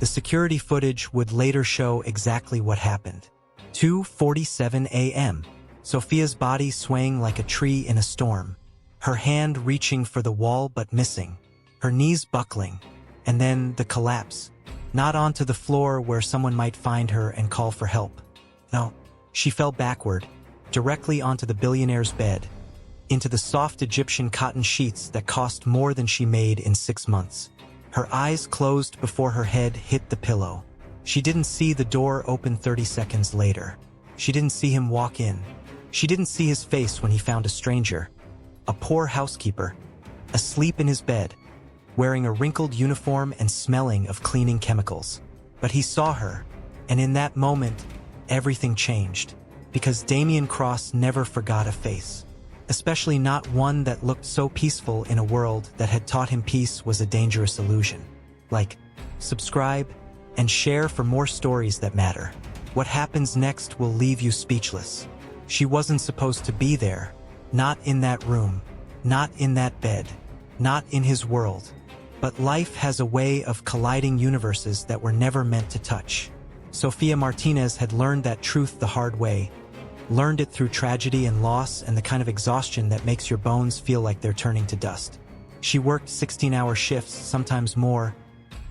The security footage would later show exactly what happened. 2:47 a.m. Sofia's body swaying like a tree in a storm. Her hand reaching for the wall but missing. Her knees buckling. And then the collapse. Not onto the floor where someone might find her and call for help. No, she fell backward, directly onto the billionaire's bed, into the soft Egyptian cotton sheets that cost more than she made in 6 months. Her eyes closed before her head hit the pillow. She didn't see the door open 30 seconds later. She didn't see him walk in. She didn't see his face when he found a stranger. A poor housekeeper, asleep in his bed, wearing a wrinkled uniform and smelling of cleaning chemicals. But he saw her, and in that moment, everything changed. Because Damien Cross never forgot a face. Especially not one that looked so peaceful in a world that had taught him peace was a dangerous illusion. Like, subscribe, and share for more stories that matter. What happens next will leave you speechless. She wasn't supposed to be there. Not in that room. Not in that bed. Not in his world. But life has a way of colliding universes that were never meant to touch. Sofia Martinez had learned that truth the hard way. Learned it through tragedy and loss and the kind of exhaustion that makes your bones feel like they're turning to dust. She worked 16-hour shifts, sometimes more,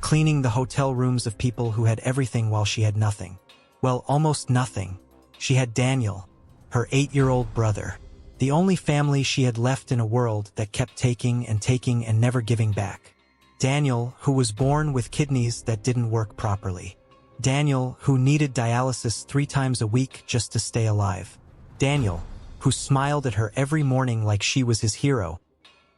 cleaning the hotel rooms of people who had everything while she had nothing. Well, almost nothing. She had Daniel, her 8-year-old brother. The only family she had left in a world that kept taking and never giving back. Daniel, who was born with kidneys that didn't work properly. Daniel, who needed dialysis 3 times a week just to stay alive. Daniel, who smiled at her every morning like she was his hero,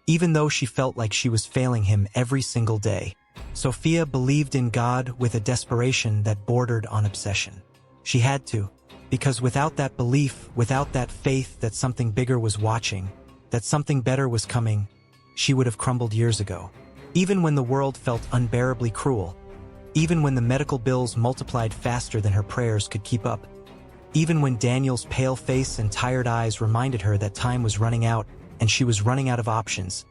even though she felt like she was failing him every single day. Sofia believed in God with a desperation that bordered on obsession. She had to, because without that belief, without that faith that something bigger was watching, that something better was coming, she would have crumbled years ago. Even when the world felt unbearably cruel, even when the medical bills multiplied faster than her prayers could keep up, even when Daniel's pale face and tired eyes reminded her that time was running out and she was running out of options,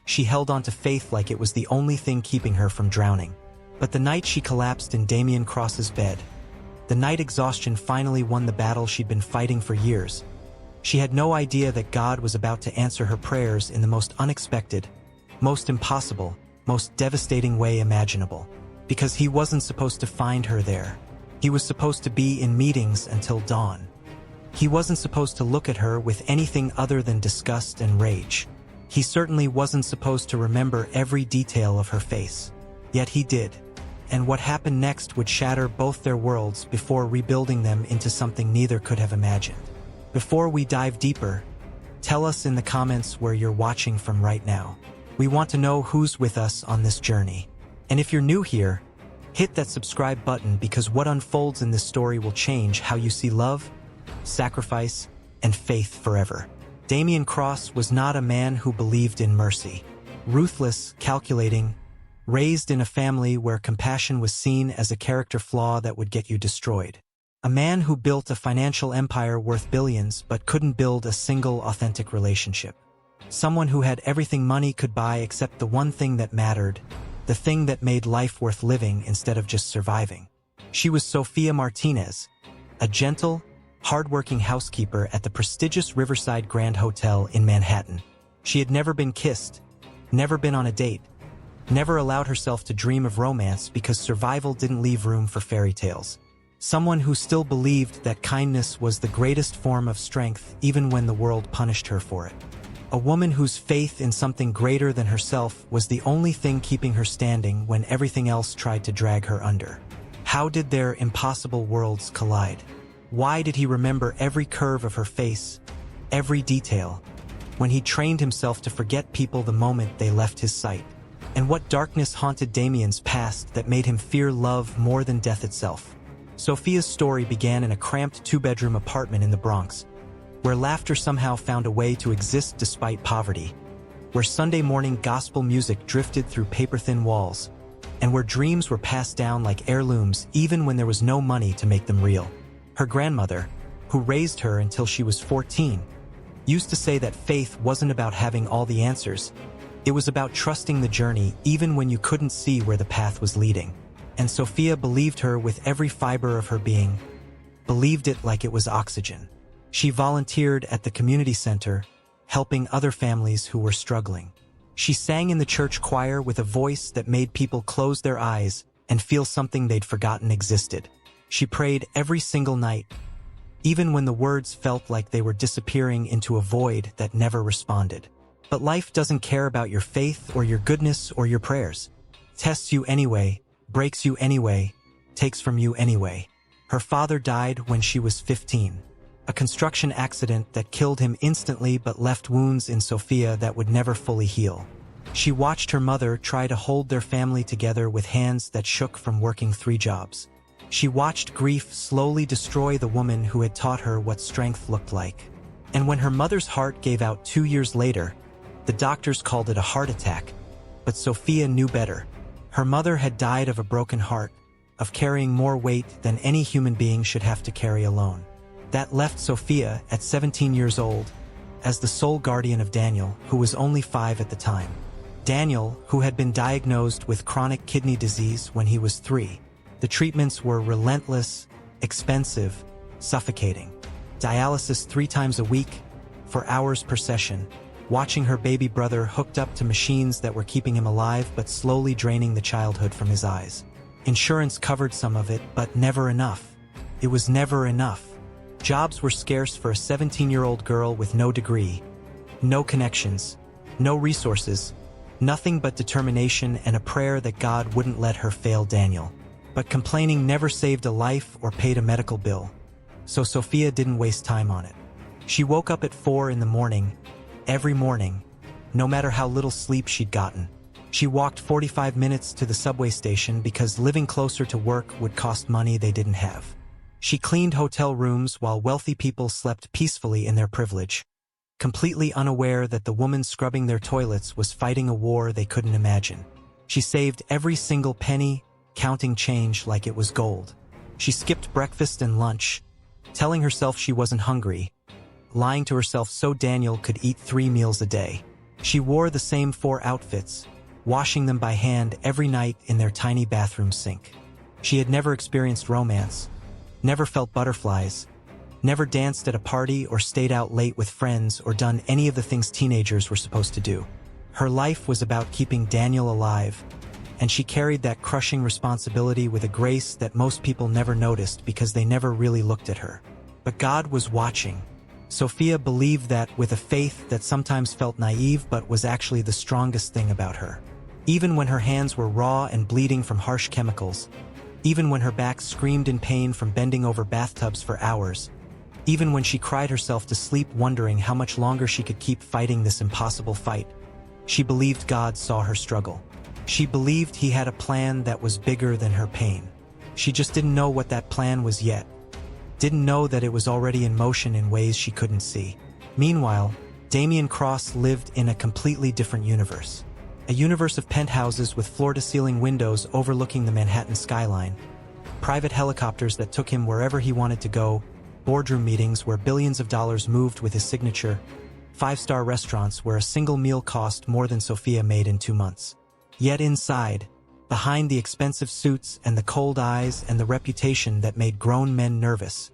she held on to faith like it was the only thing keeping her from drowning. But the night she collapsed in Damien Cross's bed, the night exhaustion finally won the battle she'd been fighting for years, she had no idea that God was about to answer her prayers in the most unexpected, most impossible, most devastating way imaginable. Because he wasn't supposed to find her there. He was supposed to be in meetings until dawn. He wasn't supposed to look at her with anything other than disgust and rage. He certainly wasn't supposed to remember every detail of her face. Yet he did. And what happened next would shatter both their worlds before rebuilding them into something neither could have imagined. Before we dive deeper, tell us in the comments where you're watching from right now. We want to know who's with us on this journey. And if you're new here, hit that subscribe button because what unfolds in this story will change how you see love, sacrifice, and faith forever. Damien Cross was not a man who believed in mercy. Ruthless, calculating, raised in a family where compassion was seen as a character flaw that would get you destroyed. A man who built a financial empire worth billions but couldn't build a single authentic relationship. Someone who had everything money could buy except the one thing that mattered, the thing that made life worth living instead of just surviving. She was Sofia Martinez, a gentle, hardworking housekeeper at the prestigious Riverside Grand Hotel in Manhattan. She had never been kissed, never been on a date, never allowed herself to dream of romance because survival didn't leave room for fairy tales. Someone who still believed that kindness was the greatest form of strength even when the world punished her for it. A woman whose faith in something greater than herself was the only thing keeping her standing when everything else tried to drag her under. How did their impossible worlds collide? Why did he remember every curve of her face, every detail, when he trained himself to forget people the moment they left his sight? And what darkness haunted Damien's past that made him fear love more than death itself? Sofia's story began in a cramped 2-bedroom apartment in the Bronx, where laughter somehow found a way to exist despite poverty, where Sunday morning gospel music drifted through paper-thin walls, and where dreams were passed down like heirlooms even when there was no money to make them real. Her grandmother, who raised her until she was 14, used to say that faith wasn't about having all the answers, it was about trusting the journey even when you couldn't see where the path was leading. and Sofia believed her with every fiber of her being, believed it like it was oxygen. She volunteered at the community center, helping other families who were struggling. She sang in the church choir with a voice that made people close their eyes and feel something they'd forgotten existed. She prayed every single night, even when the words felt like they were disappearing into a void that never responded. But life doesn't care about your faith or your goodness or your prayers. Tests you anyway, breaks you anyway, takes from you anyway. Her father died when she was 15. A construction accident that killed him instantly but left wounds in Sofia that would never fully heal. She watched her mother try to hold their family together with hands that shook from working 3 jobs. She watched grief slowly destroy the woman who had taught her what strength looked like. And when her mother's heart gave out 2 years later, the doctors called it a heart attack. But Sofia knew better. Her mother had died of a broken heart, of carrying more weight than any human being should have to carry alone. That left Sofia, at 17 years old, as the sole guardian of Daniel, who was only 5 at the time. Daniel, who had been diagnosed with chronic kidney disease when he was 3. The treatments were relentless, expensive, suffocating. Dialysis 3 times a week, for hours per session, watching her baby brother hooked up to machines that were keeping him alive but slowly draining the childhood from his eyes. Insurance covered some of it, but never enough. It was never enough. Jobs were scarce for a 17-year-old girl with no degree, no connections, no resources, nothing but determination and a prayer that God wouldn't let her fail Daniel. But complaining never saved a life or paid a medical bill, so Sofia didn't waste time on it. She woke up at 4 in the morning, every morning, no matter how little sleep she'd gotten. She walked 45 minutes to the subway station because living closer to work would cost money they didn't have. She cleaned hotel rooms while wealthy people slept peacefully in their privilege, completely unaware that the woman scrubbing their toilets was fighting a war they couldn't imagine. She saved every single penny, counting change like it was gold. She skipped breakfast and lunch, telling herself she wasn't hungry, lying to herself so Daniel could eat 3 meals a day. She wore the same 4 outfits, washing them by hand every night in their tiny bathroom sink. She had never experienced romance, never felt butterflies, never danced at a party or stayed out late with friends or done any of the things teenagers were supposed to do. Her life was about keeping Daniel alive, and she carried that crushing responsibility with a grace that most people never noticed because they never really looked at her. But God was watching. Sofia believed that with a faith that sometimes felt naive but was actually the strongest thing about her. Even when her hands were raw and bleeding from harsh chemicals, even when her back screamed in pain from bending over bathtubs for hours, even when she cried herself to sleep wondering how much longer she could keep fighting this impossible fight, she believed God saw her struggle. She believed He had a plan that was bigger than her pain. She just didn't know what that plan was yet. Didn't know that it was already in motion in ways she couldn't see. Meanwhile, Damien Cross lived in a completely different universe. A universe of penthouses with floor-to-ceiling windows overlooking the Manhattan skyline, private helicopters that took him wherever he wanted to go, boardroom meetings where billions of dollars moved with his signature, 5-star restaurants where a single meal cost more than Sofia made in 2 months. Yet inside, behind the expensive suits and the cold eyes and the reputation that made grown men nervous,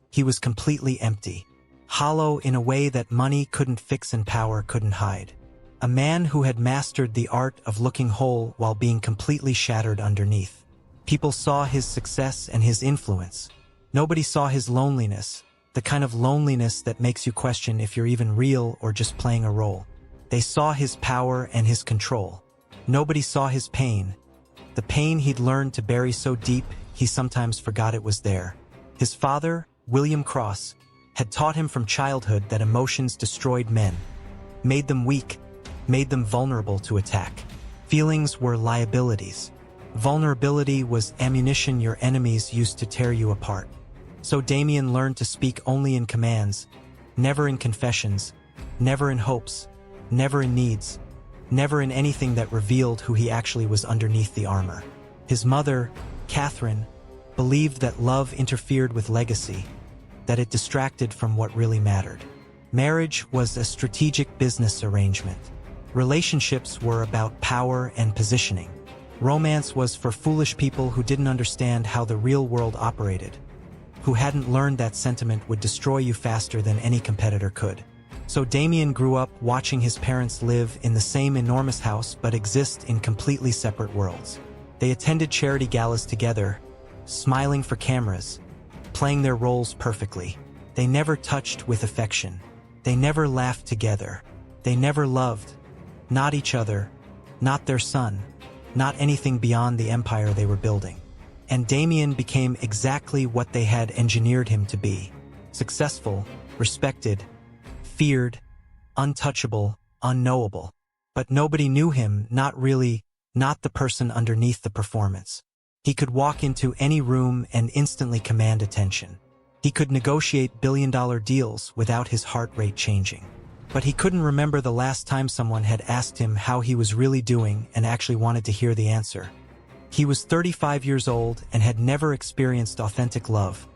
he was completely empty, hollow in a way that money couldn't fix and power couldn't hide. A man who had mastered the art of looking whole while being completely shattered underneath. People saw his success and his influence. Nobody saw his loneliness, the kind of loneliness that makes you question if you're even real or just playing a role. They saw his power and his control. Nobody saw his pain, the pain he'd learned to bury so deep he sometimes forgot it was there. His father, William Cross, had taught him from childhood that emotions destroyed men, made them weak, made them vulnerable to attack. Feelings were liabilities. Vulnerability was ammunition your enemies used to tear you apart. So Damien learned to speak only in commands, never in confessions, never in hopes, never in needs, never in anything that revealed who he actually was underneath the armor. His mother, Catherine, believed that love interfered with legacy, that it distracted from what really mattered. Marriage was a strategic business arrangement. Relationships were about power and positioning. Romance was for foolish people who didn't understand how the real world operated, who hadn't learned that sentiment would destroy you faster than any competitor could. So Damien grew up watching his parents live in the same enormous house but exist in completely separate worlds. They attended charity galas together, smiling for cameras, playing their roles perfectly. They never touched with affection. They never laughed together. They never loved. Not each other, not their son, not anything beyond the empire they were building. And Damien became exactly what they had engineered him to be. Successful, respected, feared, untouchable, unknowable. But nobody knew him, not really, not the person underneath the performance. He could walk into any room and instantly command attention. He could negotiate billion-dollar deals without his heart rate changing. But he couldn't remember the last time someone had asked him how he was really doing and actually wanted to hear the answer. He was 35 years old and had never experienced authentic love.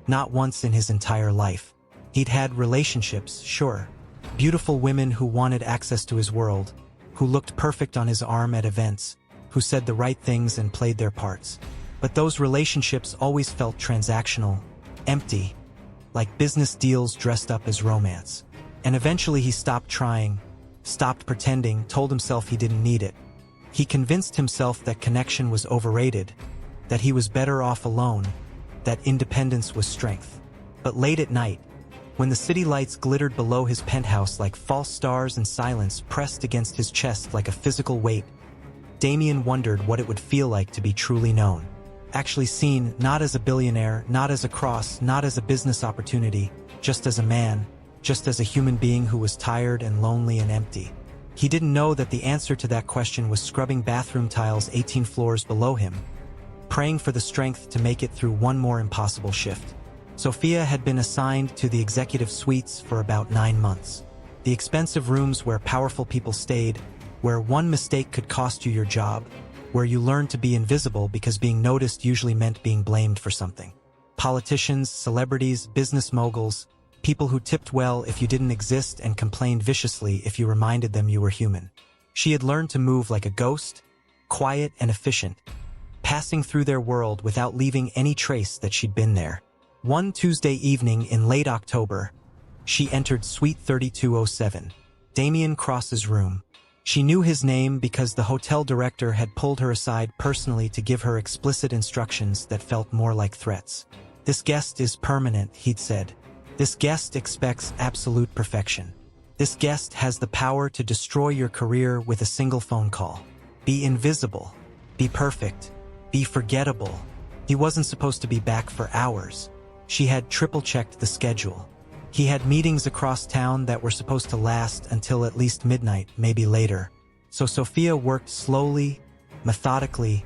Not once in his entire life. He'd had relationships, sure. Beautiful women who wanted access to his world, who looked perfect on his arm at events, who said the right things and played their parts. But those relationships always felt transactional, empty, like business deals dressed up as romance. And eventually he stopped trying, stopped pretending, told himself he didn't need it. He convinced himself that connection was overrated, that he was better off alone, that independence was strength. But late at night, when the city lights glittered below his penthouse like false stars and silence pressed against his chest like a physical weight, Damien wondered what it would feel like to be truly known. Actually seen, not as a billionaire, not as a cross, not as a business opportunity, just as a man, just as a human being who was tired and lonely and empty. He didn't know that the answer to that question was scrubbing bathroom tiles 18 floors below him, praying for the strength to make it through one more impossible shift. Sofia had been assigned to the executive suites for about 9 months. The expensive rooms where powerful people stayed, where one mistake could cost you your job, where you learned to be invisible because being noticed usually meant being blamed for something. Politicians, celebrities, business moguls, people who tipped well if you didn't exist and complained viciously if you reminded them you were human. She had learned to move like a ghost, quiet and efficient, passing through their world without leaving any trace that she'd been there. One Tuesday evening in late October, she entered Suite 3207, Damien Cross's room. She knew his name because the hotel director had pulled her aside personally to give her explicit instructions that felt more like threats. "This guest is permanent," he'd said. "This guest expects absolute perfection. This guest has the power to destroy your career with a single phone call. Be invisible. Be perfect. Be forgettable." He wasn't supposed to be back for hours. She had triple-checked the schedule. He had meetings across town that were supposed to last until at least midnight, maybe later. So Sofia worked slowly, methodically,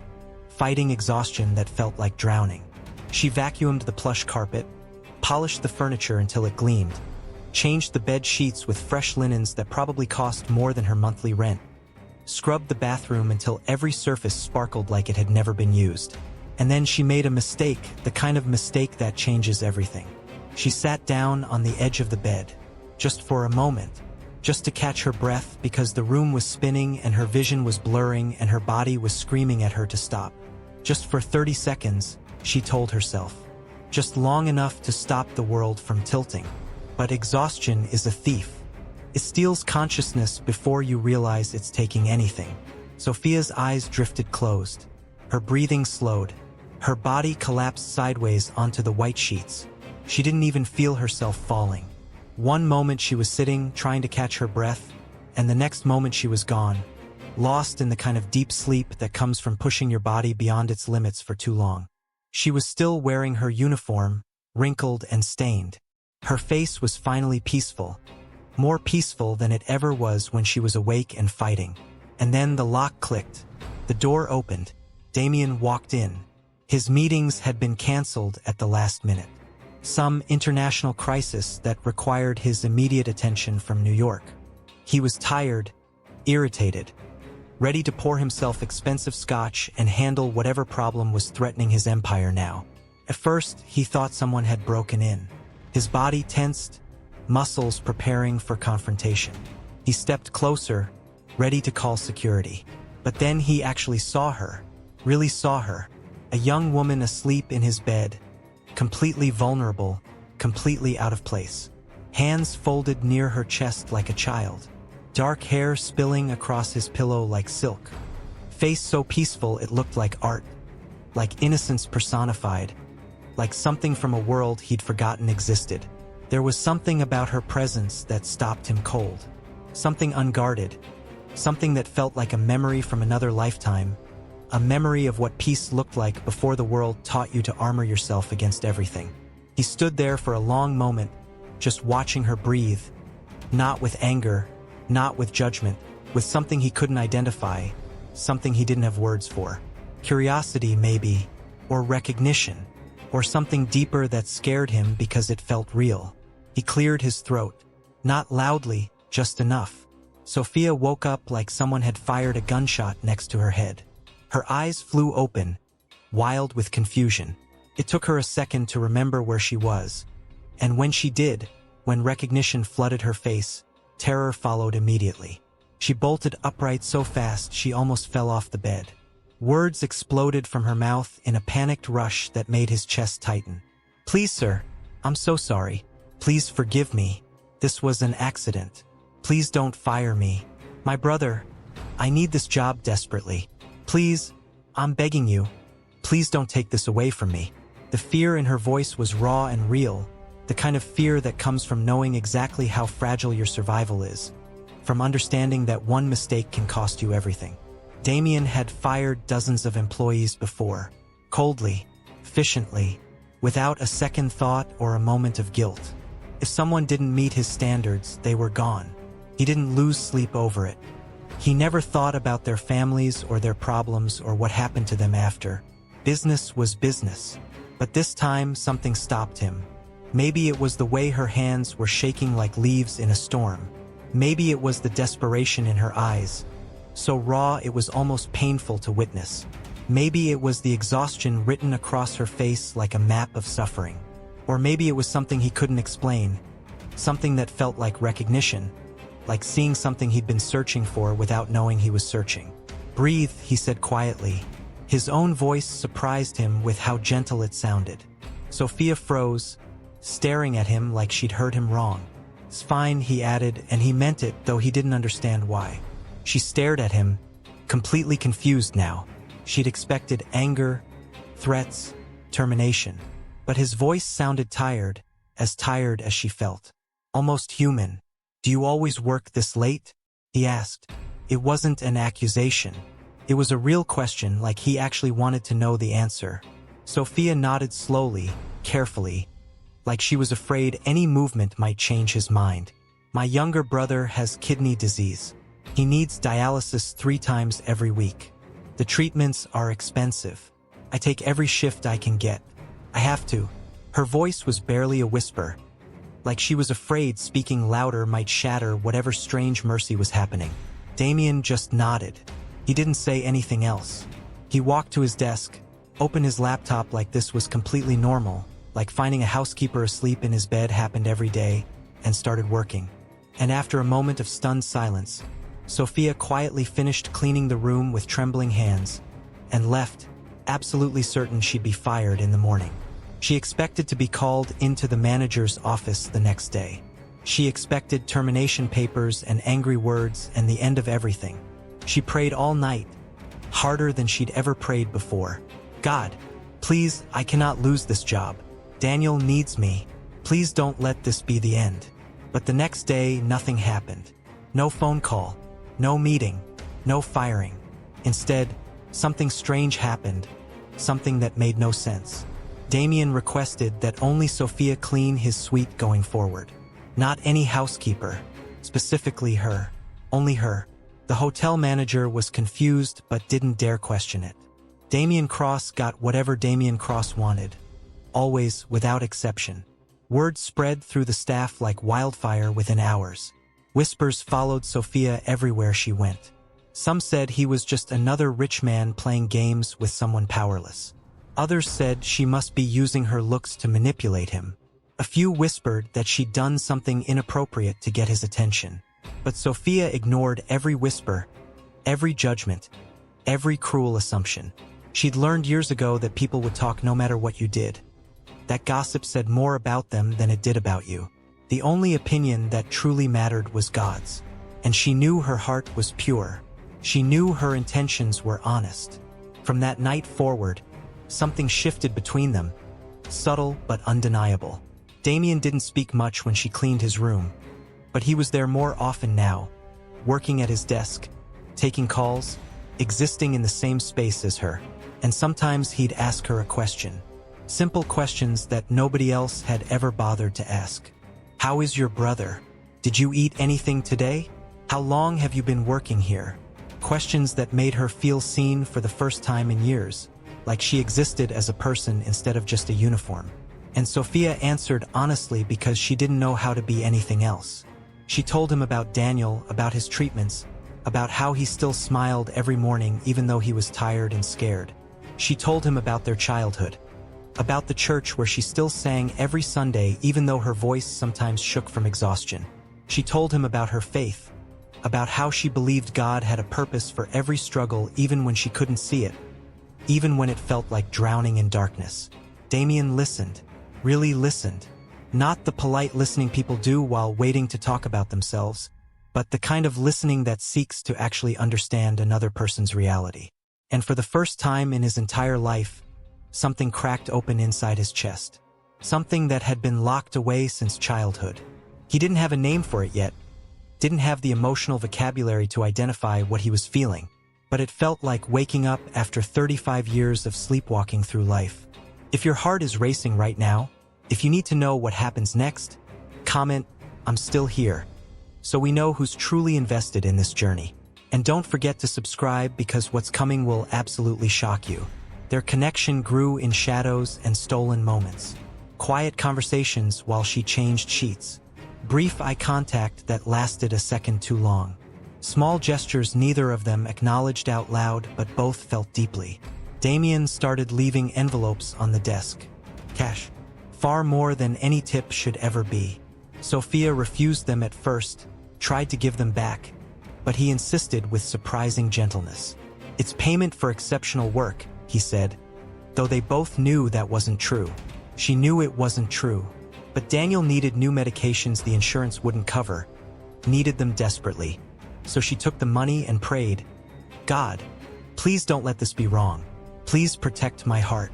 fighting exhaustion that felt like drowning. She vacuumed the plush carpet, polished the furniture until it gleamed, changed the bed sheets with fresh linens that probably cost more than her monthly rent, scrubbed the bathroom until every surface sparkled like it had never been used. And then she made a mistake, the kind of mistake that changes everything. She sat down on the edge of the bed, just for a moment, just to catch her breath because the room was spinning and her vision was blurring and her body was screaming at her to stop. Just for 30 seconds, she told herself. Just long enough to stop the world from tilting. But exhaustion is a thief. It steals consciousness before you realize it's taking anything. Sofia's eyes drifted closed. Her breathing slowed. Her body collapsed sideways onto the white sheets. She didn't even feel herself falling. One moment she was sitting, trying to catch her breath, and the next moment she was gone, lost in the kind of deep sleep that comes from pushing your body beyond its limits for too long. She was still wearing her uniform, wrinkled and stained. Her face was finally peaceful, more peaceful than it ever was when she was awake and fighting. And then the lock clicked. The door opened. Damien walked in. His meetings had been canceled at the last minute. Some international crisis that required his immediate attention from New York. He was tired, irritated, ready to pour himself expensive scotch and handle whatever problem was threatening his empire now. At first, he thought someone had broken in. His body tensed, muscles preparing for confrontation. He stepped closer, ready to call security. But then he actually saw her, really saw her, a young woman asleep in his bed, completely vulnerable, completely out of place. Hands folded near her chest like a child. Dark hair spilling across his pillow like silk. Face so peaceful it looked like art, like innocence personified, like something from a world he'd forgotten existed. There was something about her presence that stopped him cold. Something unguarded. Something that felt like a memory from another lifetime. A memory of what peace looked like before the world taught you to armor yourself against everything. He stood there for a long moment, just watching her breathe. Not with anger, not with judgment, with something he couldn't identify, something he didn't have words for. Curiosity, maybe, or recognition, or something deeper that scared him because it felt real. He cleared his throat. Not loudly, just enough. Sofia woke up like someone had fired a gunshot next to her head. Her eyes flew open, wild with confusion. It took her a second to remember where she was. And when she did, when recognition flooded her face, terror followed immediately. She bolted upright so fast she almost fell off the bed. Words exploded from her mouth in a panicked rush that made his chest tighten. "Please, sir, I'm so sorry. Please forgive me. This was an accident. Please don't fire me. My brother, I need this job desperately. Please, I'm begging you. Please don't take this away from me." The fear in her voice was raw and real, the kind of fear that comes from knowing exactly how fragile your survival is, from understanding that one mistake can cost you everything. Damien had fired dozens of employees before, coldly, efficiently, without a second thought or a moment of guilt. If someone didn't meet his standards, they were gone. He didn't lose sleep over it. He never thought about their families or their problems or what happened to them after. Business was business. But this time, something stopped him. Maybe it was the way her hands were shaking like leaves in a storm. Maybe it was the desperation in her eyes, so raw it was almost painful to witness. Maybe it was the exhaustion written across her face like a map of suffering. Or maybe it was something he couldn't explain, something that felt like recognition, like seeing something he'd been searching for without knowing he was searching. "Breathe," he said quietly. His own voice surprised him with how gentle it sounded. Sofia froze, staring at him like she'd heard him wrong. "It's fine," he added, and he meant it, though he didn't understand why. She stared at him, completely confused now. She'd expected anger, threats, termination. But his voice sounded tired as she felt. Almost human. "Do you always work this late?" he asked. It wasn't an accusation. It was a real question, like he actually wanted to know the answer. Sofia nodded slowly, carefully, like she was afraid any movement might change his mind. "My younger brother has kidney disease. He needs dialysis 3 times every week. The treatments are expensive. I take every shift I can get. I have to." Her voice was barely a whisper, like she was afraid speaking louder might shatter whatever strange mercy was happening. Damien just nodded. He didn't say anything else. He walked to his desk, opened his laptop like this was completely normal, like finding a housekeeper asleep in his bed happened every day, and started working. And after a moment of stunned silence, Sofia quietly finished cleaning the room with trembling hands, and left, absolutely certain she'd be fired in the morning. She expected to be called into the manager's office the next day. She expected termination papers and angry words and the end of everything. She prayed all night, harder than she'd ever prayed before. "God, please, I cannot lose this job. Daniel needs me. Please don't let this be the end." But the next day, nothing happened. No phone call, no meeting, no firing. Instead, something strange happened, something that made no sense. Damien requested that only Sofia clean his suite going forward. Not any housekeeper, specifically her, only her. The hotel manager was confused but didn't dare question it. Damien Cross got whatever Damien Cross wanted, always without exception. Word spread through the staff like wildfire within hours. Whispers followed Sofia everywhere she went. Some said he was just another rich man playing games with someone powerless. Others said she must be using her looks to manipulate him. A few whispered that she'd done something inappropriate to get his attention. But Sofia ignored every whisper, every judgment, Every cruel assumption. She'd learned years ago that people would talk no matter what you did. That gossip said more about them than it did about you. The only opinion that truly mattered was God's. And she knew her heart was pure. She knew her intentions were honest. From that night forward, something shifted between them, subtle but undeniable. Damien didn't speak much when she cleaned his room, but he was there more often now, working at his desk, taking calls, existing in the same space as her. And sometimes he'd ask her a question. Simple questions that nobody else had ever bothered to ask. How is your brother? Did you eat anything today? How long have you been working here? Questions that made her feel seen for the first time in years, like she existed as a person instead of just a uniform. And Sofia answered honestly because she didn't know how to be anything else. She told him about Daniel, about his treatments, about how he still smiled every morning even though he was tired and scared. She told him about their childhood, about the church where she still sang every Sunday even though her voice sometimes shook from exhaustion. She told him about her faith, about how she believed God had a purpose for every struggle even when she couldn't see it, even when it felt like drowning in darkness. Damien listened, really listened. Not the polite listening people do while waiting to talk about themselves, but the kind of listening that seeks to actually understand another person's reality. And for the first time in his entire life, something cracked open inside his chest. Something that had been locked away since childhood. He didn't have a name for it yet, didn't have the emotional vocabulary to identify what he was feeling, but it felt like waking up after 35 years of sleepwalking through life. If your heart is racing right now, if you need to know what happens next, comment, "I'm still here," so we know who's truly invested in this journey. And don't forget to subscribe because what's coming will absolutely shock you. Their connection grew in shadows and stolen moments. Quiet conversations while she changed sheets. Brief eye contact that lasted a second too long. Small gestures neither of them acknowledged out loud but both felt deeply. Damien started leaving envelopes on the desk. Cash. Far more than any tip should ever be. Sofia refused them at first, tried to give them back, but he insisted with surprising gentleness. "It's payment for exceptional work," he said, though they both knew that wasn't true. She knew it wasn't true. But Daniel needed new medications the insurance wouldn't cover, needed them desperately. So she took the money and prayed, "God, please don't let this be wrong. Please protect my heart.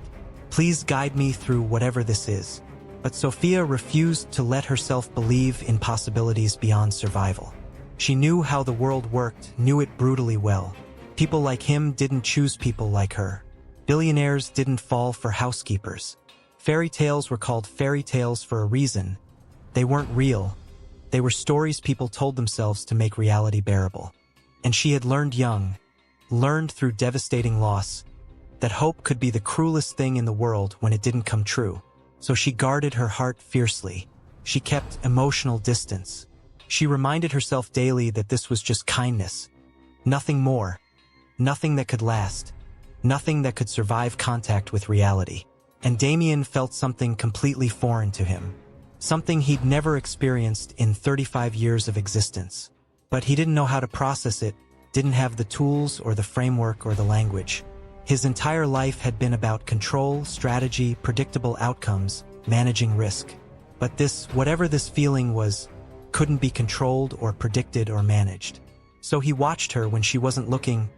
Please guide me through whatever this is." But Sofia refused to let herself believe in possibilities beyond survival. She knew how the world worked, knew it brutally well. People like him didn't choose people like her. Billionaires didn't fall for housekeepers. Fairy tales were called fairy tales for a reason. They weren't real. They were stories people told themselves to make reality bearable. And she had learned young, learned through devastating loss, that hope could be the cruelest thing in the world when it didn't come true. So she guarded her heart fiercely. She kept emotional distance. She reminded herself daily that this was just kindness. Nothing more. Nothing that could last. Nothing that could survive contact with reality. And Damien felt something completely foreign to him. Something he'd never experienced in 35 years of existence. But he didn't know how to process it, didn't have the tools or the framework or the language. His entire life had been about control, strategy, predictable outcomes, managing risk. But this, whatever this feeling was, couldn't be controlled or predicted or managed. So he watched her when she wasn't looking,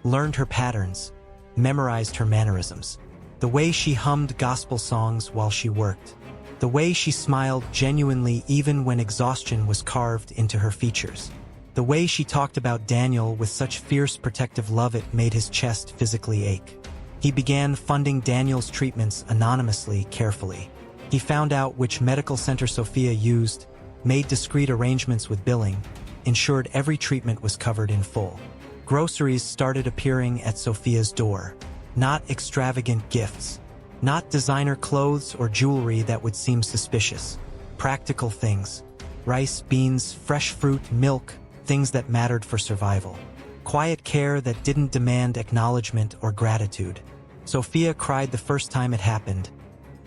learned her patterns, memorized her mannerisms. The way she hummed gospel songs while she worked. The way she smiled genuinely even when exhaustion was carved into her features. The way she talked about Daniel with such fierce protective love it made his chest physically ache. He began funding Daniel's treatments anonymously, carefully. He found out which medical center Sofia used, made discreet arrangements with billing, ensured every treatment was covered in full. Groceries started appearing at Sofia's door. Not extravagant gifts. Not designer clothes or jewelry that would seem suspicious. Practical things. Rice, beans, fresh fruit, milk, things that mattered for survival. Quiet care that didn't demand acknowledgement or gratitude. Sofia cried the first time it happened,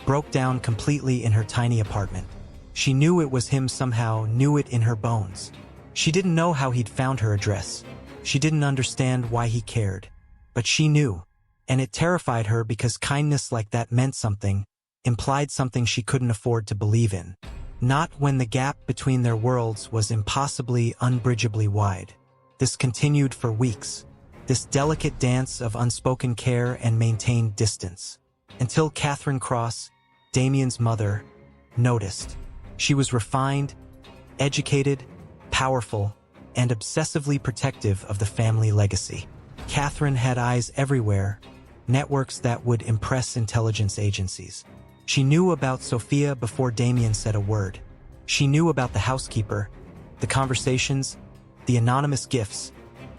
broke down completely in her tiny apartment. She knew it was him somehow, knew it in her bones. She didn't know how he'd found her address. She didn't understand why he cared. But she knew, and it terrified her because kindness like that meant something, implied something she couldn't afford to believe in. Not when the gap between their worlds was impossibly, unbridgeably wide. This continued for weeks, this delicate dance of unspoken care and maintained distance, until Catherine Cross, Damien's mother, noticed. She was refined, educated, powerful, and obsessively protective of the family legacy. Catherine had eyes everywhere, networks that would impress intelligence agencies. She knew about Sofia before Damien said a word. She knew about the housekeeper, the conversations, the anonymous gifts,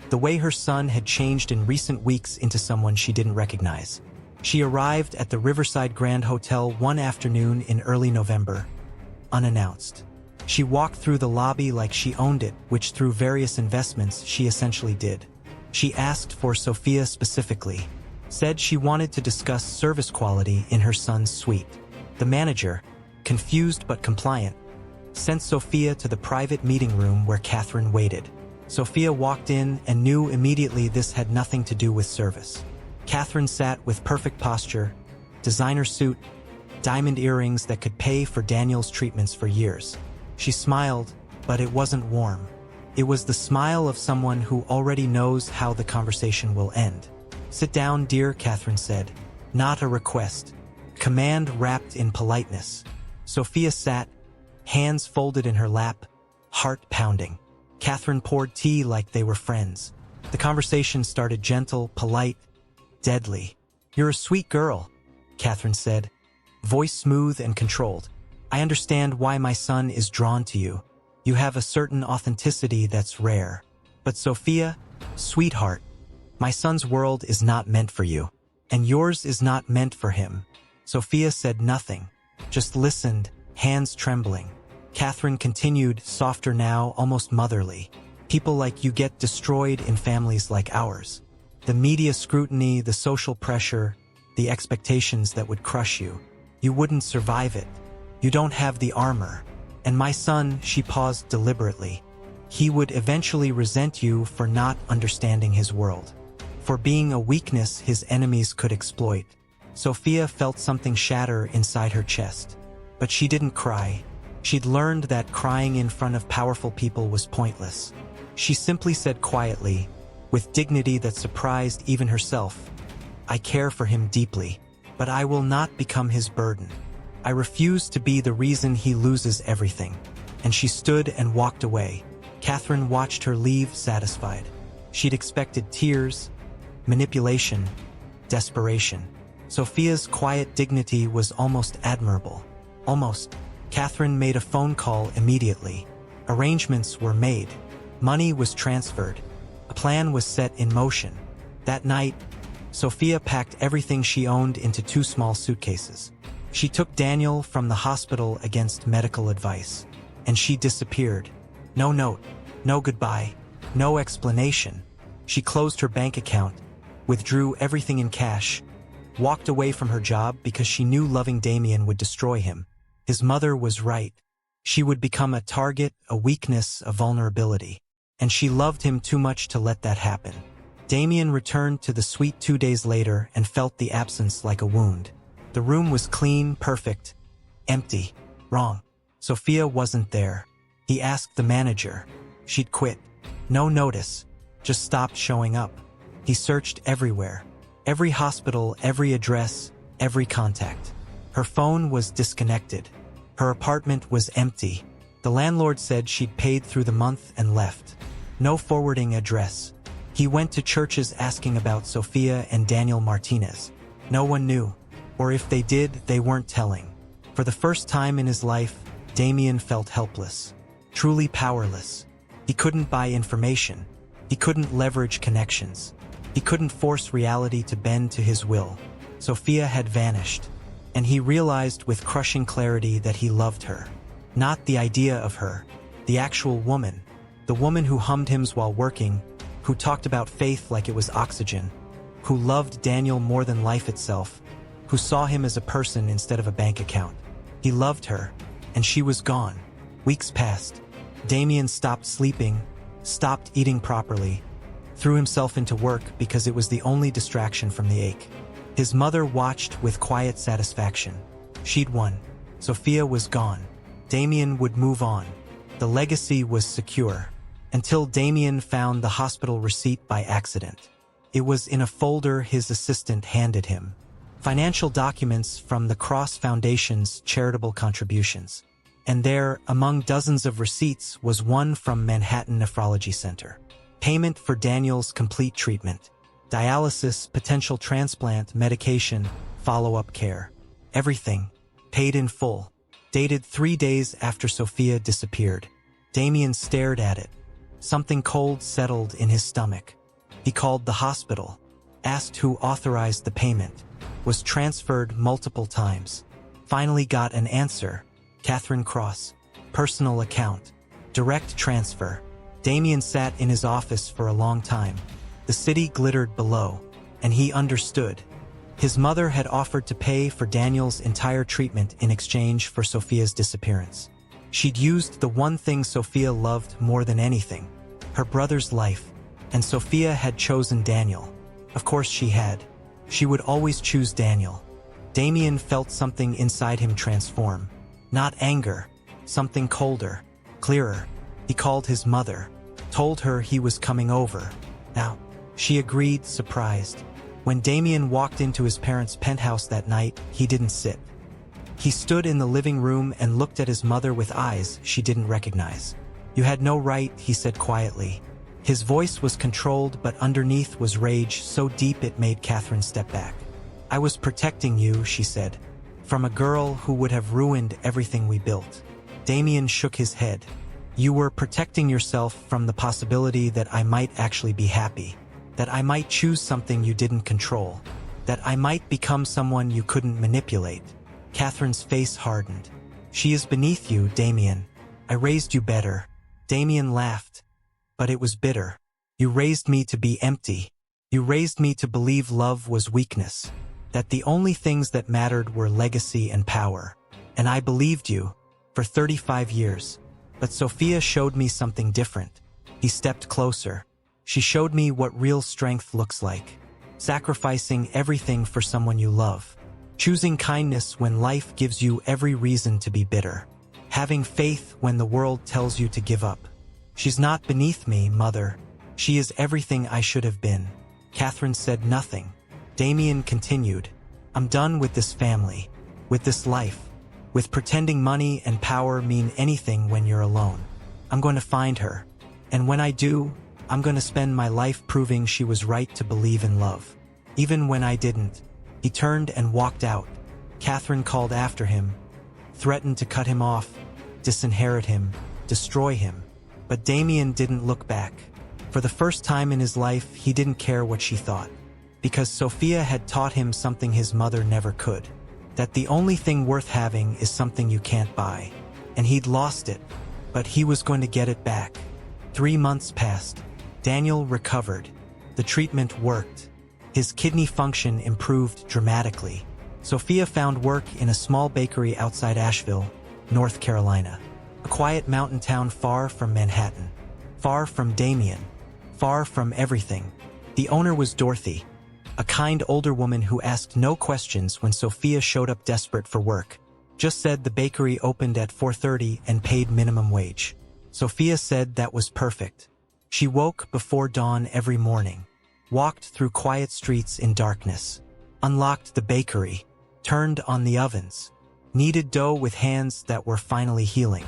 the way her son had changed in recent weeks into someone she didn't recognize. She arrived at the Riverside Grand Hotel one afternoon in early November, unannounced. She walked through the lobby like she owned it, which through various investments she essentially did. She asked for Sofia specifically, said she wanted to discuss service quality in her son's suite. The manager, confused but compliant, sent Sofia to the private meeting room where Catherine waited. Sofia walked in and knew immediately this had nothing to do with service. Catherine sat with perfect posture, designer suit, diamond earrings that could pay for Daniel's treatments for years. She smiled, but it wasn't warm. It was the smile of someone who already knows how the conversation will end. "Sit down, dear," Catherine said. Not a request. Command wrapped in politeness. Sofia sat, hands folded in her lap, heart pounding. Catherine poured tea like they were friends. The conversation started gentle, polite, deadly. "You're a sweet girl," Catherine said, voice smooth and controlled. "I understand why my son is drawn to you. You have a certain authenticity that's rare. But Sofia, sweetheart, my son's world is not meant for you, and yours is not meant for him." Sofia said nothing, just listened, hands trembling. Catherine continued, softer now, almost motherly. "People like you get destroyed in families like ours. The media scrutiny, the social pressure, the expectations that would crush you. You wouldn't survive it. You don't have the armor. And my son," she paused deliberately, "he would eventually resent you for not understanding his world. For being a weakness his enemies could exploit." Sofia felt something shatter inside her chest. But she didn't cry. She'd learned that crying in front of powerful people was pointless. She simply said quietly, with dignity that surprised even herself, "I care for him deeply, but I will not become his burden. I refuse to be the reason he loses everything." And she stood and walked away. Catherine watched her leave, satisfied. She'd expected tears, manipulation, desperation. Sofia's quiet dignity was almost admirable. Almost. Catherine made a phone call immediately. Arrangements were made. Money was transferred. A plan was set in motion. That night, Sofia packed everything she owned into 2 small suitcases. She took Daniel from the hospital against medical advice, and she disappeared. No note, no goodbye, no explanation. She closed her bank account, withdrew everything in cash, walked away from her job because she knew loving Damien would destroy him. His mother was right. She would become a target, a weakness, a vulnerability. And she loved him too much to let that happen. Damien returned to the suite 2 days later and felt the absence like a wound. The room was clean, perfect, empty, wrong. Sofia wasn't there. He asked the manager. She'd quit. No notice, just stopped showing up. He searched everywhere. Every hospital, every address, every contact. Her phone was disconnected. Her apartment was empty. The landlord said she'd paid through the month and left. No forwarding address. He went to churches asking about Sofia and Daniel Martinez. No one knew. Or if they did, they weren't telling. For the first time in his life, Damien felt helpless. Truly powerless. He couldn't buy information. He couldn't leverage connections. He couldn't force reality to bend to his will. Sofia had vanished, and he realized with crushing clarity that he loved her. Not the idea of her, the actual woman. The woman who hummed hymns while working, who talked about faith like it was oxygen, who loved Daniel more than life itself, who saw him as a person instead of a bank account. He loved her, and she was gone. Weeks passed. Damien stopped sleeping, stopped eating properly, threw himself into work because it was the only distraction from the ache. His mother watched with quiet satisfaction. She'd won. Sofia was gone. Damien would move on. The legacy was secure. Until Damien found the hospital receipt by accident. It was in a folder his assistant handed him. Financial documents from the Cross Foundation's charitable contributions. And there, among dozens of receipts, was one from Manhattan Nephrology Center. Payment for Daniel's complete treatment. Dialysis, potential transplant, medication, follow-up care. Everything. Paid in full. Dated 3 days after Sofia disappeared. Damien stared at it. Something cold settled in his stomach. He called the hospital. Asked who authorized the payment. Was transferred multiple times. Finally got an answer. Catherine Cross. Personal account. Direct transfer. Damien sat in his office for a long time. The city glittered below. And he understood. His mother had offered to pay for Daniel's entire treatment in exchange for Sofia's disappearance. She'd used the one thing Sofia loved more than anything. Her brother's life. And Sofia had chosen Daniel. Of course she had. She would always choose Daniel. Damien felt something inside him transform. Not anger. Something colder. Clearer. He called his mother. Told her he was coming over. Now, she agreed, surprised. When Damien walked into his parents' penthouse that night, he didn't sit. He stood in the living room and looked at his mother with eyes she didn't recognize. "You had no right," he said quietly. His voice was controlled, but underneath was rage so deep it made Catherine step back. "I was protecting you," she said, "from a girl who would have ruined everything we built." Damien shook his head. "You were protecting yourself from the possibility that I might actually be happy. That I might choose something you didn't control. That I might become someone you couldn't manipulate." Catherine's face hardened. "She is beneath you, Damien. I raised you better." Damien laughed. "But it was bitter. You raised me to be empty. You raised me to believe love was weakness. That the only things that mattered were legacy and power. And I believed you. For 35 years. But Sofia showed me something different." He stepped closer. "She showed me what real strength looks like. Sacrificing everything for someone you love. Choosing kindness when life gives you every reason to be bitter. Having faith when the world tells you to give up. She's not beneath me, Mother. She is everything I should have been." Catherine said nothing. Damien continued. "I'm done with this family. With this life. With pretending money and power mean anything when you're alone. I'm going to find her. And when I do, I'm going to spend my life proving she was right to believe in love. Even when I didn't." He turned and walked out. Catherine called after him. Threatened to cut him off, disinherit him, destroy him. But Damien didn't look back. For the first time in his life, he didn't care what she thought. Because Sofia had taught him something his mother never could. That the only thing worth having is something you can't buy. And he'd lost it. But he was going to get it back. 3 months passed. Daniel recovered. The treatment worked. His kidney function improved dramatically. Sofia found work in a small bakery outside Asheville, North Carolina. A quiet mountain town far from Manhattan. Far from Damien. Far from everything. The owner was Dorothy, a kind older woman who asked no questions when Sofia showed up desperate for work. Just said the bakery opened at 4:30 and paid minimum wage. Sofia said that was perfect. She woke before dawn every morning. Walked through quiet streets in darkness. Unlocked the bakery. Turned on the ovens. Kneaded dough with hands that were finally healing.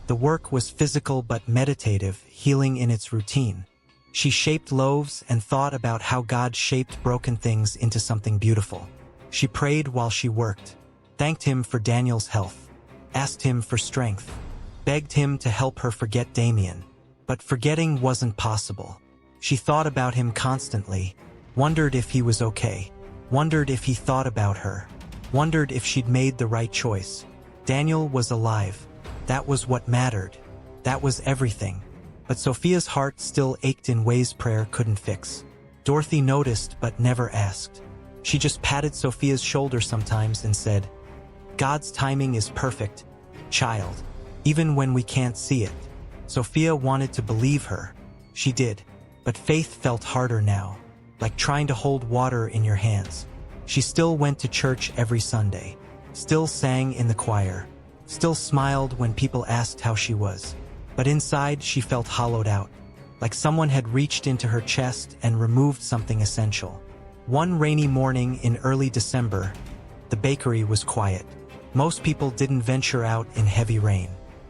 The work was physical but meditative, healing in its routine. She shaped loaves and thought about how God shaped broken things into something beautiful. She prayed while she worked. Thanked him for Daniel's health. Asked him for strength. Begged him to help her forget Damien. But forgetting wasn't possible. She thought about him constantly. Wondered if he was okay. Wondered if he thought about her. Wondered if she'd made the right choice. Daniel was alive. That was what mattered. That was everything. But Sofia's heart still ached in ways prayer couldn't fix. Dorothy noticed but never asked. She just patted Sofia's shoulder sometimes and said, "God's timing is perfect, child, even when we can't see it." Sofia wanted to believe her. She did. But faith felt harder now, like trying to hold water in your hands. She still went to church every Sunday, still sang in the choir, still smiled when people asked how she was. But inside she felt hollowed out, like someone had reached into her chest and removed something essential. One rainy morning in early December, the bakery was quiet. Most people didn't venture out in heavy rain.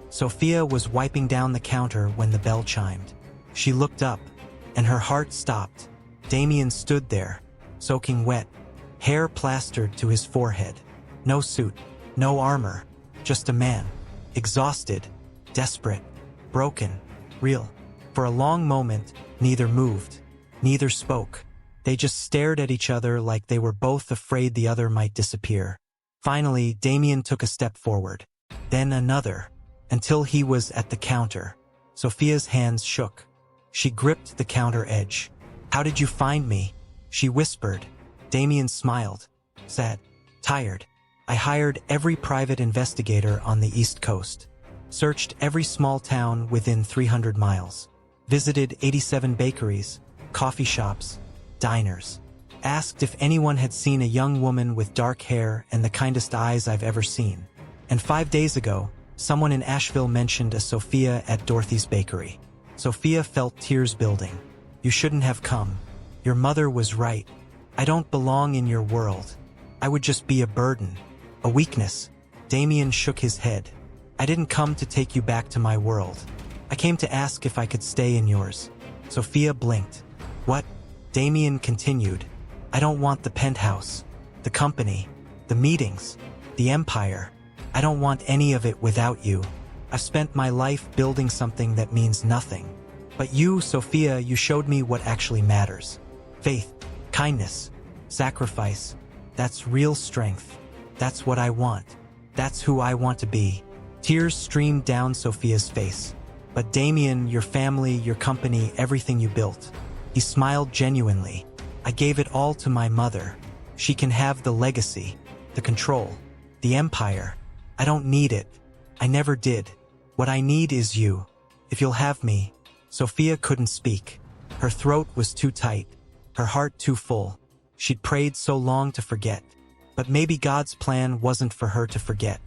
Sofia was wiping down the counter when the bell chimed. She looked up, and her heart stopped. Damien stood there, soaking wet, hair plastered to his forehead. No suit, no armor, just a man, exhausted, desperate, broken, real. For a long moment, neither moved, neither spoke. They just stared at each other like they were both afraid the other might disappear. Finally, Damien took a step forward, then another, until he was at the counter. Sofia's hands shook. She gripped the counter edge. "How did you find me?" she whispered. Damien smiled, sad, tired. "I hired every private investigator on the East Coast, searched every small town within 300 miles, visited 87 bakeries, coffee shops, diners, asked if anyone had seen a young woman with dark hair and the kindest eyes I've ever seen. And 5 days ago, someone in Asheville mentioned a Sofia at Dorothy's bakery." Sofia felt tears building. "You shouldn't have come. Your mother was right. I don't belong in your world. I would just be a burden, a weakness." Damien shook his head. "I didn't come to take you back to my world. I came to ask if I could stay in yours." Sofia blinked. "What?" Damien continued. "I don't want the penthouse, the company, the meetings, the empire. I don't want any of it without you. I've spent my life building something that means nothing. But you, Sofia, you showed me what actually matters. Faith, kindness, sacrifice. That's real strength. That's what I want. That's who I want to be." Tears streamed down Sofia's face. "But Damien, your family, your company, everything you built." He smiled genuinely. "I gave it all to my mother. She can have the legacy, the control, the empire. I don't need it. I never did. What I need is you. If you'll have me." Sofia couldn't speak. Her throat was too tight, her heart too full. She'd prayed so long to forget. But maybe God's plan wasn't for her to forget.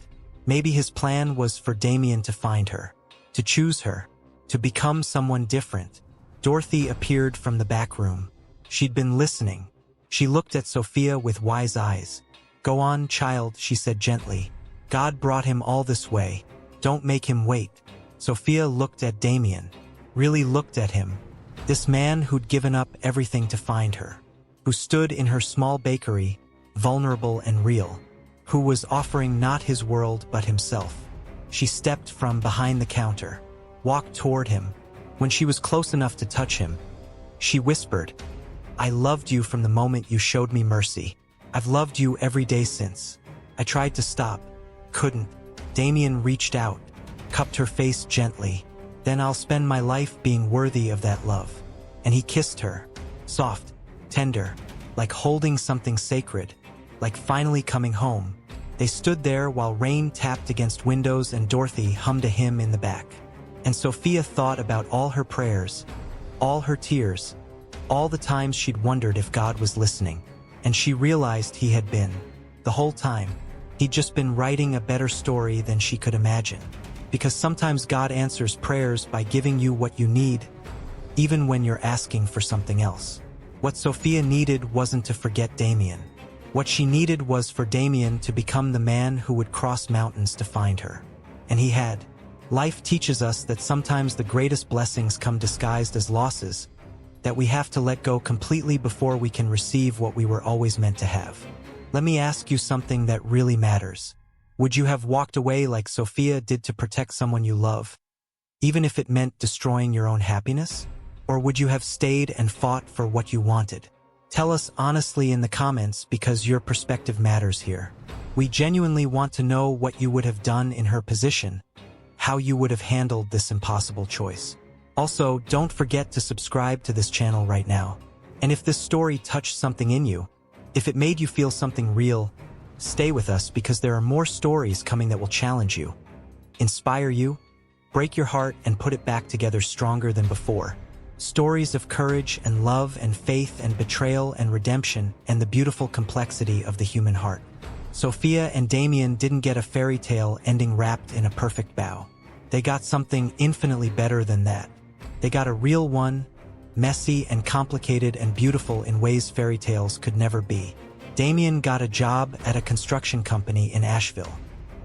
Maybe his plan was for Damien to find her, to choose her, to become someone different. Dorothy appeared from the back room. She'd been listening. She looked at Sofia with wise eyes. "Go on, child," she said gently. "God brought him all this way. Don't make him wait." Sofia looked at Damien, really looked at him. This man who'd given up everything to find her, who stood in her small bakery, vulnerable and real, who was offering not his world but himself. She stepped from behind the counter, walked toward him. When she was close enough to touch him, she whispered, "I loved you from the moment you showed me mercy. I've loved you every day since. I tried to stop, couldn't." Damien reached out, cupped her face gently. "Then I'll spend my life being worthy of that love." And he kissed her, soft, tender, like holding something sacred, like finally coming home. They stood there while rain tapped against windows and Dorothy hummed a hymn in the back. And Sofia thought about all her prayers, all her tears, all the times she'd wondered if God was listening. And she realized he had been. The whole time, he'd just been writing a better story than she could imagine. Because sometimes God answers prayers by giving you what you need, even when you're asking for something else. What Sofia needed wasn't to forget Damien. What she needed was for Damien to become the man who would cross mountains to find her. And he had. Life teaches us that sometimes the greatest blessings come disguised as losses, that we have to let go completely before we can receive what we were always meant to have. Let me ask you something that really matters. Would you have walked away like Sofia did to protect someone you love, even if it meant destroying your own happiness? Or would you have stayed and fought for what you wanted? Tell us honestly in the comments because your perspective matters here. We genuinely want to know what you would have done in her position, how you would have handled this impossible choice. Also, don't forget to subscribe to this channel right now. And if this story touched something in you, if it made you feel something real, stay with us because there are more stories coming that will challenge you, inspire you, break your heart and put it back together stronger than before. Stories of courage and love and faith and betrayal and redemption and the beautiful complexity of the human heart. Sofia and Damien didn't get a fairy tale ending wrapped in a perfect bow. They got something infinitely better than that. They got a real one, messy and complicated and beautiful in ways fairy tales could never be. Damien got a job at a construction company in Asheville.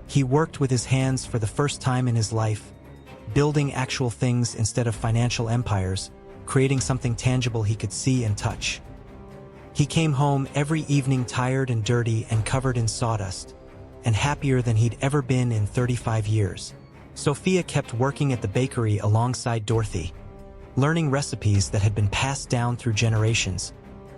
He worked with his hands for the first time in his life, building actual things instead of financial empires, creating something tangible he could see and touch. He came home every evening tired and dirty and covered in sawdust, and happier than he'd ever been in 35 years. Sofia kept working at the bakery alongside Dorothy, learning recipes that had been passed down through generations,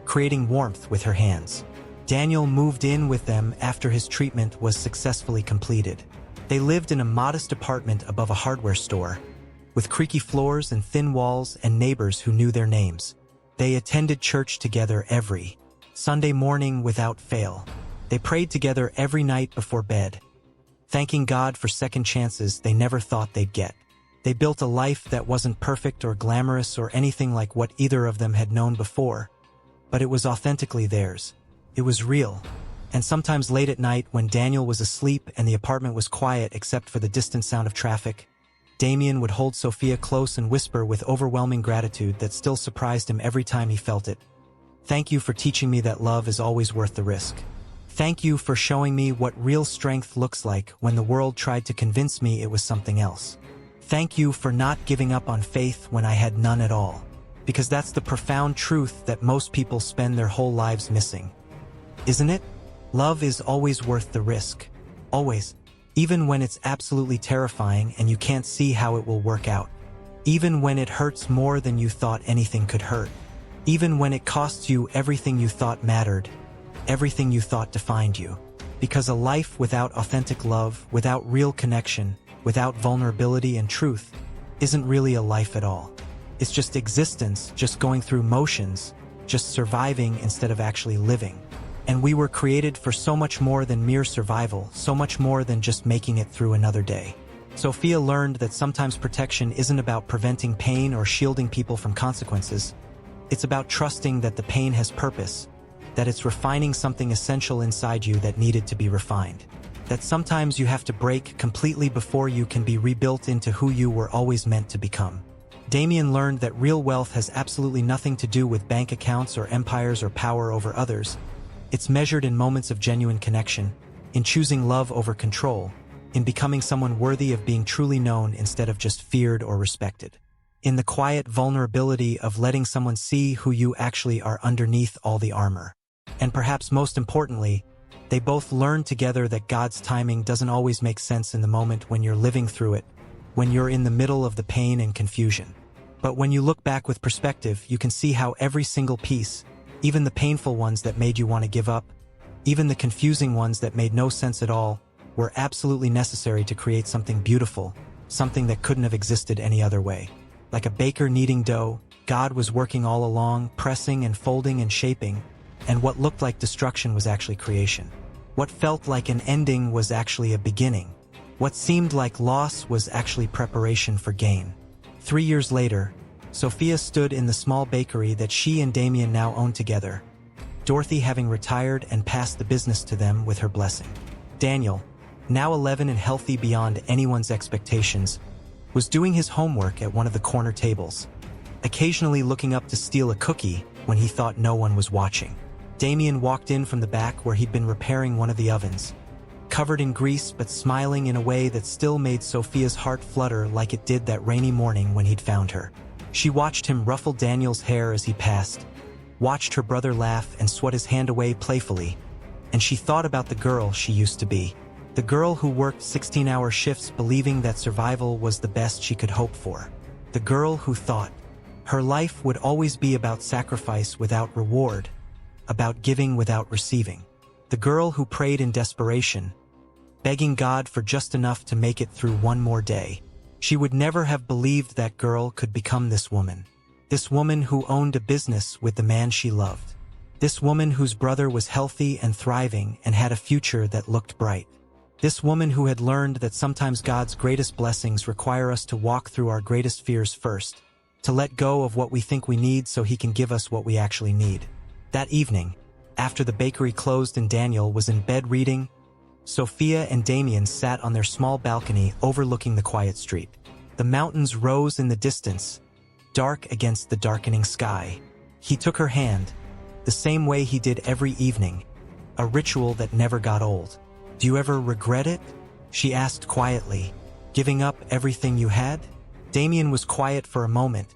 creating warmth with her hands. Daniel moved in with them after his treatment was successfully completed. They lived in a modest apartment above a hardware store, with creaky floors and thin walls and neighbors who knew their names. They attended church together every Sunday morning without fail. They prayed together every night before bed, thanking God for second chances they never thought they'd get. They built a life that wasn't perfect or glamorous or anything like what either of them had known before, but it was authentically theirs. It was real. And sometimes late at night when Daniel was asleep and the apartment was quiet except for the distant sound of traffic, Damien would hold Sofia close and whisper with overwhelming gratitude that still surprised him every time he felt it. "Thank you for teaching me that love is always worth the risk. Thank you for showing me what real strength looks like when the world tried to convince me it was something else. Thank you for not giving up on faith when I had none at all." Because that's the profound truth that most people spend their whole lives missing. Isn't it? Love is always worth the risk. Always. Even when it's absolutely terrifying and you can't see how it will work out. Even when it hurts more than you thought anything could hurt. Even when it costs you everything you thought mattered, everything you thought defined you. Because a life without authentic love, without real connection, without vulnerability and truth, isn't really a life at all. It's just existence, just going through motions, just surviving instead of actually living. And we were created for so much more than mere survival, so much more than just making it through another day. Sofia learned that sometimes protection isn't about preventing pain or shielding people from consequences. It's about trusting that the pain has purpose, that it's refining something essential inside you that needed to be refined. That sometimes you have to break completely before you can be rebuilt into who you were always meant to become. Damien learned that real wealth has absolutely nothing to do with bank accounts or empires or power over others. It's measured in moments of genuine connection, in choosing love over control, in becoming someone worthy of being truly known instead of just feared or respected. In the quiet vulnerability of letting someone see who you actually are underneath all the armor. And perhaps most importantly, they both learned together that God's timing doesn't always make sense in the moment when you're living through it, when you're in the middle of the pain and confusion. But when you look back with perspective, you can see how every single piece, even the painful ones that made you want to give up, even the confusing ones that made no sense at all, were absolutely necessary to create something beautiful, something that couldn't have existed any other way. Like a baker kneading dough, God was working all along, pressing and folding and shaping, and what looked like destruction was actually creation. What felt like an ending was actually a beginning. What seemed like loss was actually preparation for gain. 3 years later, Sofia stood in the small bakery that she and Damien now owned together, Dorothy having retired and passed the business to them with her blessing. Daniel, now 11 and healthy beyond anyone's expectations, was doing his homework at one of the corner tables, occasionally looking up to steal a cookie when he thought no one was watching. Damien walked in from the back where he'd been repairing one of the ovens, covered in grease but smiling in a way that still made Sofia's heart flutter like it did that rainy morning when he'd found her. She watched him ruffle Daniel's hair as he passed, watched her brother laugh and swat his hand away playfully, and she thought about the girl she used to be. The girl who worked 16-hour shifts believing that survival was the best she could hope for. The girl who thought her life would always be about sacrifice without reward, about giving without receiving. The girl who prayed in desperation, begging God for just enough to make it through one more day. She would never have believed that girl could become this woman. This woman who owned a business with the man she loved. This woman whose brother was healthy and thriving and had a future that looked bright. This woman who had learned that sometimes God's greatest blessings require us to walk through our greatest fears first, to let go of what we think we need so he can give us what we actually need. That evening, after the bakery closed and Daniel was in bed reading, Sofia and Damien sat on their small balcony overlooking the quiet street. The mountains rose in the distance, dark against the darkening sky. He took her hand, the same way he did every evening, a ritual that never got old. "Do you ever regret it?" she asked quietly. "Giving up everything you had?" Damien was quiet for a moment,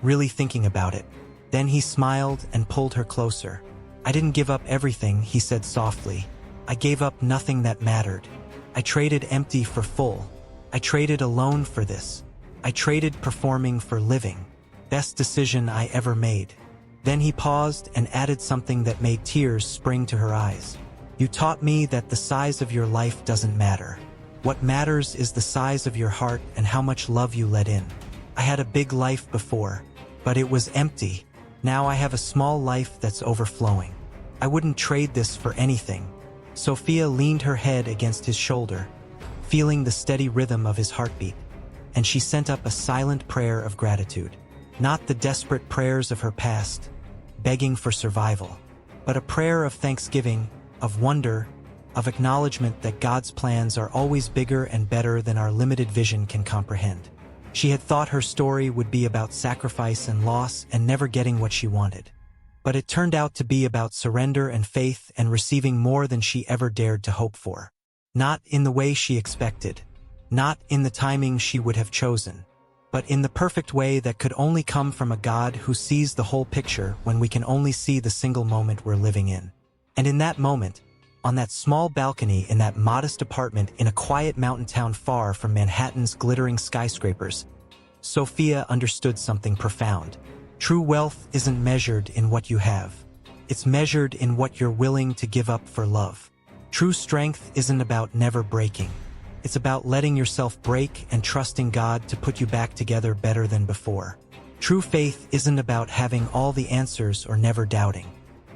really thinking about it. Then he smiled and pulled her closer. "I didn't give up everything," he said softly. "I gave up nothing that mattered. I traded empty for full. I traded alone for this. I traded performing for living. Best decision I ever made." Then he paused and added something that made tears spring to her eyes. "You taught me that the size of your life doesn't matter. What matters is the size of your heart and how much love you let in. I had a big life before, but it was empty. Now I have a small life that's overflowing. I wouldn't trade this for anything." Sofia leaned her head against his shoulder, feeling the steady rhythm of his heartbeat, and she sent up a silent prayer of gratitude. Not the desperate prayers of her past, begging for survival, but a prayer of thanksgiving, of wonder, of acknowledgement that God's plans are always bigger and better than our limited vision can comprehend. She had thought her story would be about sacrifice and loss and never getting what she wanted. But it turned out to be about surrender and faith and receiving more than she ever dared to hope for. Not in the way she expected, not in the timing she would have chosen, but in the perfect way that could only come from a God who sees the whole picture when we can only see the single moment we're living in. And in that moment, on that small balcony in that modest apartment in a quiet mountain town far from Manhattan's glittering skyscrapers, Sofia understood something profound. True wealth isn't measured in what you have. It's measured in what you're willing to give up for love. True strength isn't about never breaking. It's about letting yourself break and trusting God to put you back together better than before. True faith isn't about having all the answers or never doubting.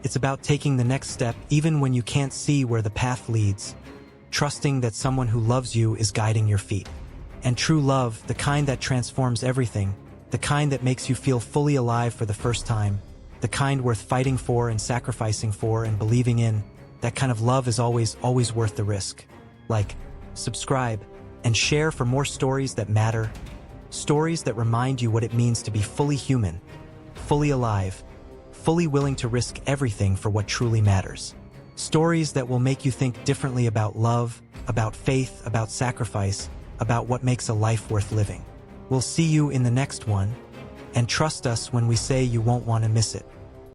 It's about taking the next step even when you can't see where the path leads, trusting that someone who loves you is guiding your feet. And true love, the kind that transforms everything, the kind that makes you feel fully alive for the first time, the kind worth fighting for and sacrificing for and believing in, that kind of love is always worth the risk. Like, subscribe, and share for more stories that matter, stories that remind you what it means to be fully human, fully alive, fully willing to risk everything for what truly matters. Stories that will make you think differently about love, about faith, about sacrifice, about what makes a life worth living. We'll see you in the next one, and trust us when we say you won't want to miss it.